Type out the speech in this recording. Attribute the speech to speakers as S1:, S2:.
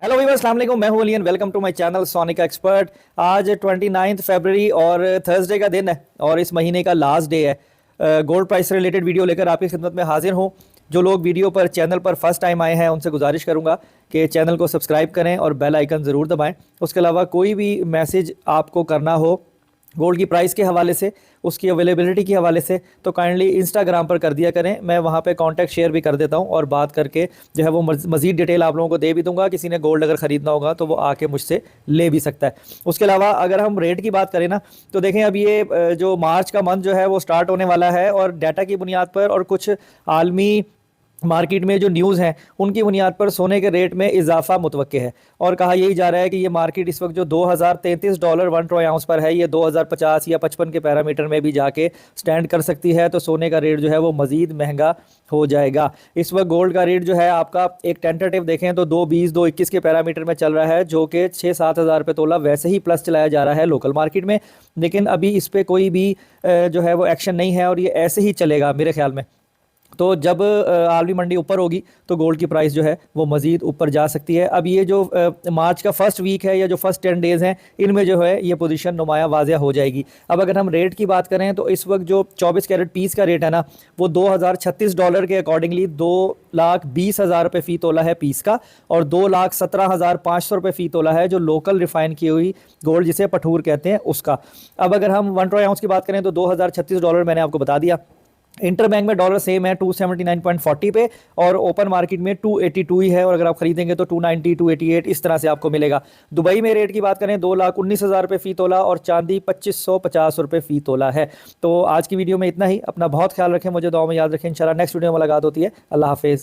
S1: Hello Weaver, अस्सलाम वालेकुम। मैं हूं Ali and welcome to my channel Sonika expert. आज 29 फरवरी और थर्सडे का दिन है और इस महीने का लास्ट डे है। गोल्ड प्राइस से रिलेटेड वीडियो लेकर आपकी खिदमत में हाजिर हूं। जो लोग वीडियो पर चैनल पर फर्स्ट टाइम आए हैं उनसे गुजारिश करूंगा कि चैनल को सब्सक्राइब करें और बेल आइकन ज़रूर दबाएं। उसके अलावा कोई भी मैसेज आपको करना हो गोल्ड की प्राइस के हवाले से, उसकी अवेलेबिलिटी के हवाले से, तो काइंडली इंस्टाग्राम पर कर दिया करें। मैं वहाँ पे कांटेक्ट शेयर भी कर देता हूँ और बात करके जो है वो मज़ीद डिटेल आप लोगों को दे भी दूंगा। किसी ने गोल्ड अगर ख़रीदना होगा तो वो आके मुझसे ले भी सकता है। उसके अलावा अगर हम रेट की बात करें ना, तो देखें अब ये जो मार्च का मंथ जो है वो स्टार्ट होने वाला है और डाटा की बुनियाद पर और कुछ आलमी मार्केट में जो न्यूज़ हैं उनकी बुनियाद पर सोने के रेट में इजाफा मुतवक्के है। और कहा यही जा रहा है कि ये मार्केट इस वक्त जो $2033 1 ट्रोय आउंस पर है, ये 2050 या 55 के पैरामीटर में भी जाके स्टैंड कर सकती है। तो सोने का रेट जो है वो मज़ीद महंगा हो जाएगा। इस वक्त गोल्ड का रेट जो है आपका एक टेंटेटिव देखें तो 220 221 के पैरामीटर में चल रहा है, जो कि 6-7 हज़ार रुपये तोला वैसे ही प्लस चलाया जा रहा है लोकल मार्केट में। लेकिन अभी इस पर कोई भी जो है वो एक्शन नहीं है और ये ऐसे ही चलेगा मेरे ख्याल में। तो जब आलमी मंडी ऊपर होगी तो गोल्ड की प्राइस जो है वो मज़ीद ऊपर जा सकती है। अब ये जो मार्च का फर्स्ट वीक है या जो फर्स्ट 10 डेज़ हैं, इनमें जो है ये पोजीशन नुमाया वाज़िया हो जाएगी। अब अगर हम रेट की बात करें तो इस वक्त जो 24 कैरेट पीस का रेट है ना, वो $2036 के अकॉर्डिंगली 2,20,000 रुपये फ़ी तोला है पीस का, और 2,17,500 रुपये फ़ी तोला है जो लोकल रिफ़ाइन की हुई गोल्ड जिसे पठूर कहते हैं उसका। अब अगर हम 1 ट्रोय आउंस की बात करें तो $2036 मैंने आपको बता दिया। इंटर बैंक में डॉलर सेम है 279.40 पे, और ओपन मार्केट में 282 ही है, और अगर आप खरीदेंगे तो 290 288 इस तरह से आपको मिलेगा। दुबई में रेट की बात करें 2,19,000 रुपये फ़ी तोला और चांदी 2,550 रुपये फ़ी तोला है। तो आज की वीडियो में इतना ही। अपना बहुत ख्याल रखें, मुझे दुआ में याद रखें। इंशाल्लाह नेक्स्ट वीडियो में मुलाकात होती है। अल्लाह हाफिज़।